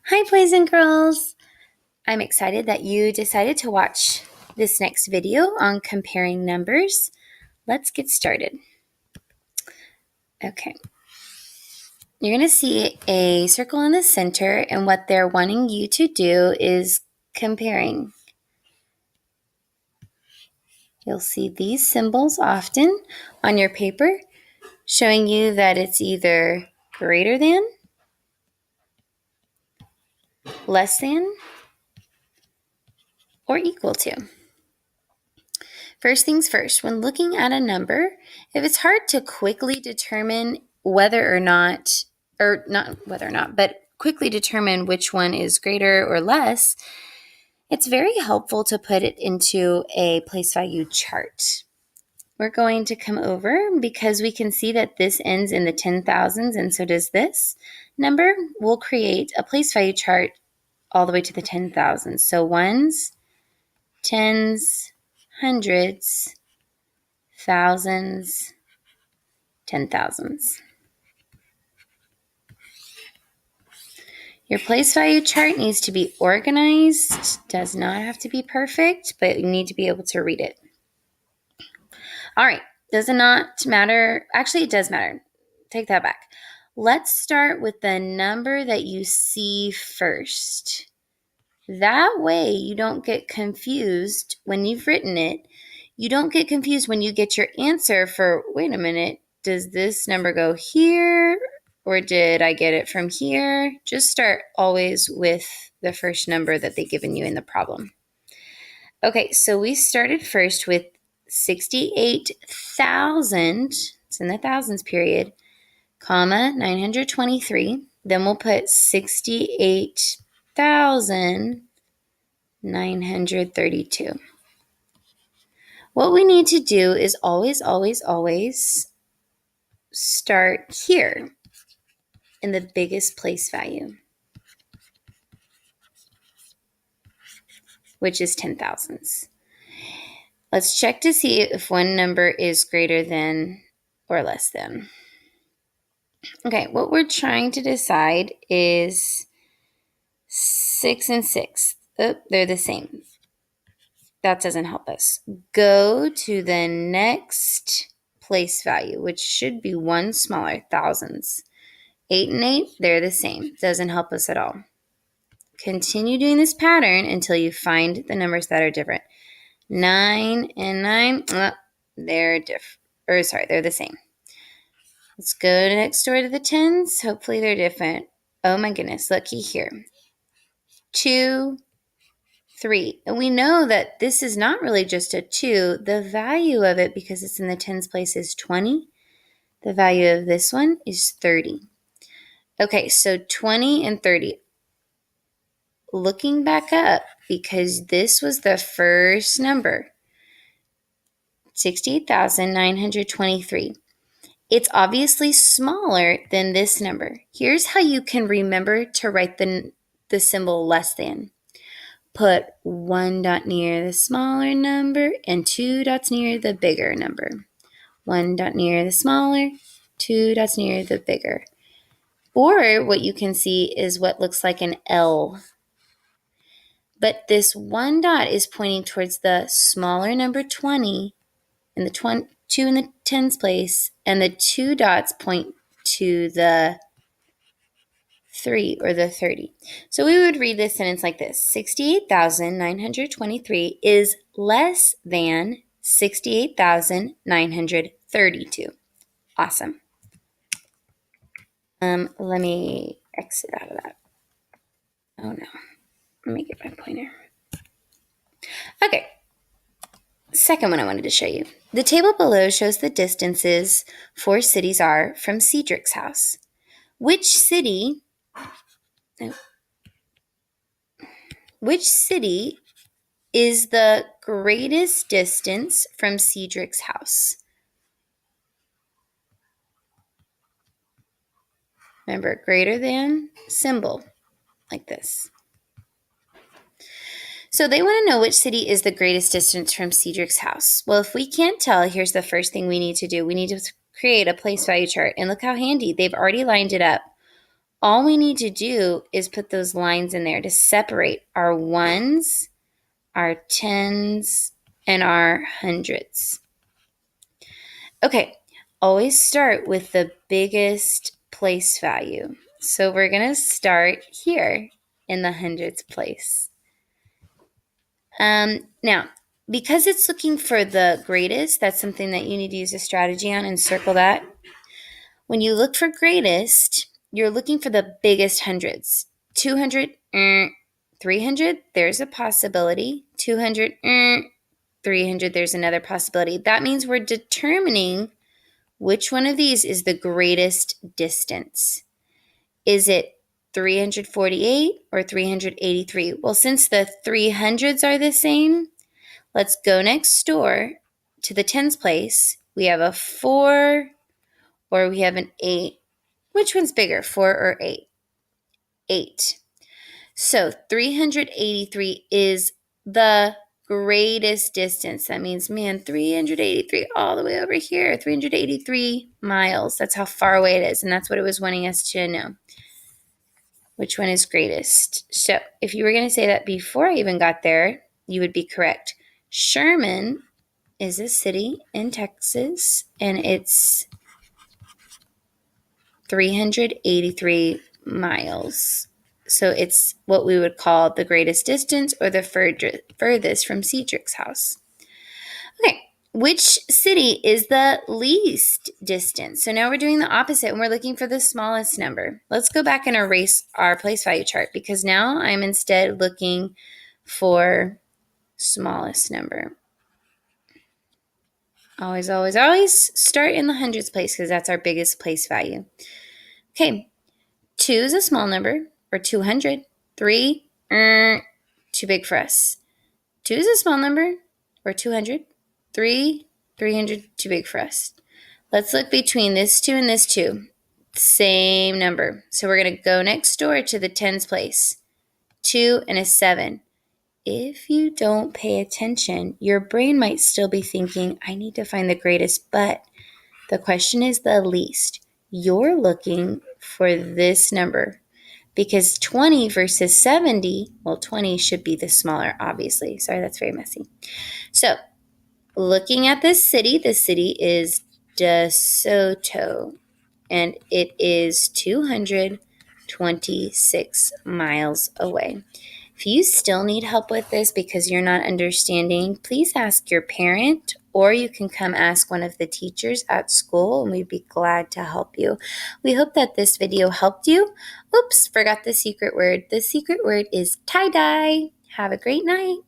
Hi, boys and girls. I'm excited that you decided to watch this next video on comparing numbers. Let's get started. Okay. You're going to see a circle in the center, and what they're wanting you to do is comparing. You'll see these symbols often on your paper, showing you that it's either greater than, less than, or equal to. First things first, when looking at a number, if it's hard to quickly determine but quickly determine which one is greater or less, it's very helpful to put it into a place value chart. We're going to come over because we can see that this ends in the 10,000s and so does this number. We'll create a place value chart all the way to the 10,000s. So ones, tens, hundreds, thousands, 10,000s. Your place value chart needs to be organized. Does not have to be perfect, but you need to be able to read it. All right, does it not matter? Actually, it does matter. Take that back. Let's start with the number that you see first. That way you don't get confused when you've written it. You don't get confused when you get your answer for, wait a minute, does this number go here or did I get it from here? Just start always with the first number that they've given you in the problem. Okay, so we started first with 68,000, it's in the thousands period, comma, 923. Then we'll put 68,932. What we need to do is always, always, always start here in the biggest place value, which is 10,000s. Let's check to see if one number is greater than or less than. Okay, what we're trying to decide is 6 and 6. Oh, they're the same. That doesn't help us. Go to the next place value, which should be one smaller, thousands. 8 and 8, they're the same. Doesn't help us at all. Continue doing this pattern until you find the numbers that are different. 9 and 9, they're the same. Let's go next door to the tens. Hopefully they're different. Oh my goodness, looky here. 2, 3. And we know that this is not really just a 2. The value of it, because it's in the tens place, is 20. The value of this one is 30. Okay, so 20 and 30. Looking back up, because this was the first number, 68,923. It's obviously smaller than this number. Here's how you can remember to write the symbol less than. Put 1 dot near the smaller number and 2 dots near the bigger number. 1 dot near the smaller, 2 dots near the bigger. Or what you can see is what looks like an L. But this 1 dot is pointing towards the smaller number 20 and the 2 in the tens place, and the 2 dots point to the 3 or the 30. So we would read this sentence like this: 68,923 is less than 68,932. Awesome. Let me exit out of that. Oh no. Let me get my pointer. Okay. Second one I wanted to show you. The table below shows the distances 4 cities are from Cedric's house. Which city is the greatest distance from Cedric's house? Remember, greater than symbol, like this. So they want to know which city is the greatest distance from Cedric's house. Well, if we can't tell, here's the first thing we need to do. We need to create a place value chart. And look how handy. They've already lined it up all we need to do is put those lines in there to separate our ones, our tens, and our hundreds. Okay, always start with the biggest place value. So we're going to start here in the hundreds place. Now, because it's looking for the greatest, that's something that you need to use a strategy on and circle that. When you look for greatest, you're looking for the biggest hundreds. 200, 300, there's a possibility. 200, 300, there's another possibility. That means we're determining which one of these is the greatest distance. Is it 348 or 383? Well, since the 300s are the same, let's go next door to the tens place. We have a 4 or we have an 8. Which one's bigger, 4 or 8? 8. So 383 is the greatest distance. That means, man, 383 all the way over here, 383 miles. That's how far away it is, and that's what it was wanting us to know. Which one is greatest? So if you were going to say that before I even got there, you would be correct. Sherman is a city in Texas, and it's 383 miles. So it's what we would call the greatest distance or the furthest from Cedric's house. Okay, which city is the least distance? So now we're doing the opposite and we're looking for the smallest number. Let's go back and erase our place value chart because now I'm instead looking for smallest number. Always, always, always start in the hundreds place because that's our biggest place value. Okay, 2 is a small number, or 200. 3, too big for us. 2 is a small number, or 200. 3, 300, too big for us. Let's look between this 2 and this 2. Same number. So we're going to go next door to the tens place. 2 and a 7. If you don't pay attention, your brain might still be thinking, I need to find the greatest, but the question is the least. You're looking for this number because 20 versus 70, well, 20 should be the smaller, obviously. Sorry, that's very messy. So looking at this city is DeSoto, and it is 226 miles away. If you still need help with this because you're not understanding, please ask your parent or you can come ask one of the teachers at school and we'd be glad to help you. We hope that this video helped you. Oops, forgot the secret word. The secret word is tie-dye. Have a great night.